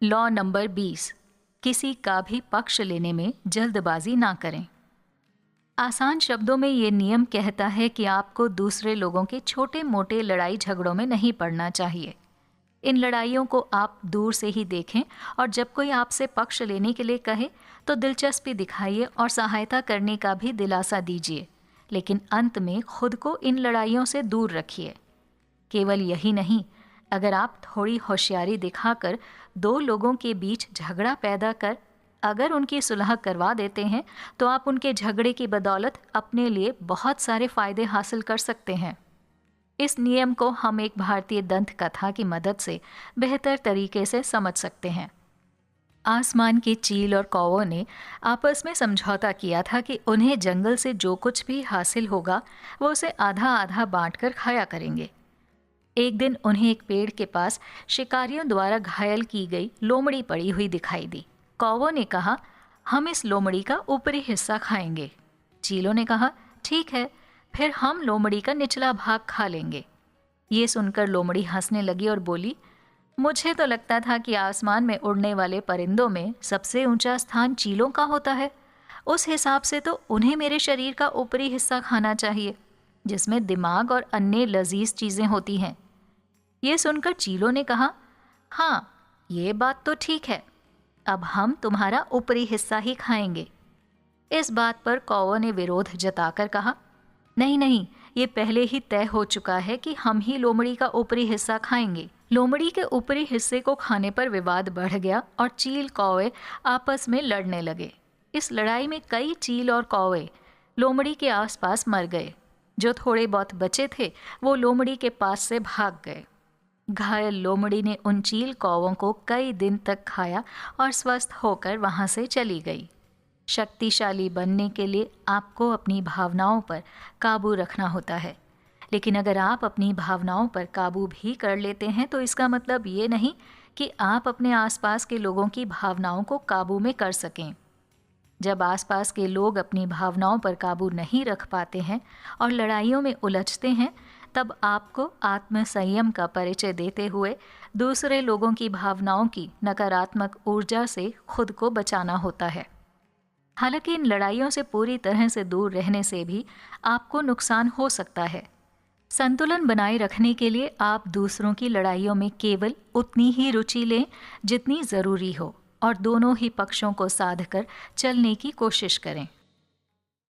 Law number 20, किसी का भी पक्ष लेने में जल्दबाजी ना करें। आसान शब्दों में ये नियम कहता है कि आपको दूसरे लोगों के छोटे मोटे लड़ाई झगड़ों में नहीं पड़ना चाहिए। इन लड़ाइयों को आप दूर से ही देखें और जब कोई आपसे पक्ष लेने के लिए कहे तो दिलचस्पी दिखाइए और सहायता करने का भी दिलासा दीजिए, लेकिन अंत में खुद को इन लड़ाइयों से दूर रखिए। केवल यही नहीं, अगर आप थोड़ी होशियारी दिखाकर दो लोगों के बीच झगड़ा पैदा कर अगर उनकी सुलह करवा देते हैं तो आप उनके झगड़े की बदौलत अपने लिए बहुत सारे फायदे हासिल कर सकते हैं। इस नियम को हम एक भारतीय दंत कथा की मदद से बेहतर तरीके से समझ सकते हैं। आसमान की चील और कौवों ने आपस में समझौता किया था कि उन्हें जंगल से जो कुछ भी हासिल होगा वो उसे आधा आधा बांटकर खाया करेंगे। एक दिन उन्हें एक पेड़ के पास शिकारियों द्वारा घायल की गई लोमड़ी पड़ी हुई दिखाई दी। कौवों ने कहा, हम इस लोमड़ी का ऊपरी हिस्सा खाएंगे। चीलों ने कहा, ठीक है, फिर हम लोमड़ी का निचला भाग खा लेंगे। ये सुनकर लोमड़ी हंसने लगी और बोली, मुझे तो लगता था कि आसमान में उड़ने वाले परिंदों में सबसे ऊंचा स्थान चीलों का होता है। उस हिसाब से तो उन्हें मेरे शरीर का ऊपरी हिस्सा खाना चाहिए, जिसमें दिमाग और अन्य लजीज चीजें होती हैं। ये सुनकर चीलों ने कहा, हाँ, ये बात तो ठीक है, अब हम तुम्हारा ऊपरी हिस्सा ही खाएंगे। इस बात पर कौवों ने विरोध जताकर कहा, नहीं नहीं, ये पहले ही तय हो चुका है कि हम ही लोमड़ी का ऊपरी हिस्सा खाएंगे। लोमड़ी के ऊपरी हिस्से को खाने पर विवाद बढ़ गया और चील कौवे आपस में लड़ने लगे। इस लड़ाई में कई चील और कौवे लोमड़ी के आसपास मर गए। जो थोड़े बहुत बचे थे वो लोमड़ी के पास से भाग गए। घायल लोमड़ी ने उन चील कौवों को कई दिन तक खाया और स्वस्थ होकर वहां से चली गई। शक्तिशाली बनने के लिए आपको अपनी भावनाओं पर काबू रखना होता है, लेकिन अगर आप अपनी भावनाओं पर काबू भी कर लेते हैं तो इसका मतलब ये नहीं कि आप अपने आसपास के लोगों की भावनाओं को काबू में कर सकें। जब आसपास के लोग अपनी भावनाओं पर काबू नहीं रख पाते हैं और लड़ाइयों में उलझते हैं, तब आपको आत्म संयम का परिचय देते हुए दूसरे लोगों की भावनाओं की नकारात्मक ऊर्जा से खुद को बचाना होता है। हालांकि इन लड़ाइयों से पूरी तरह से दूर रहने से भी आपको नुकसान हो सकता है। संतुलन बनाए रखने के लिए आप दूसरों की लड़ाइयों में केवल उतनी ही रुचि लें जितनी ज़रूरी हो और दोनों ही पक्षों को साध कर चलने की कोशिश करें।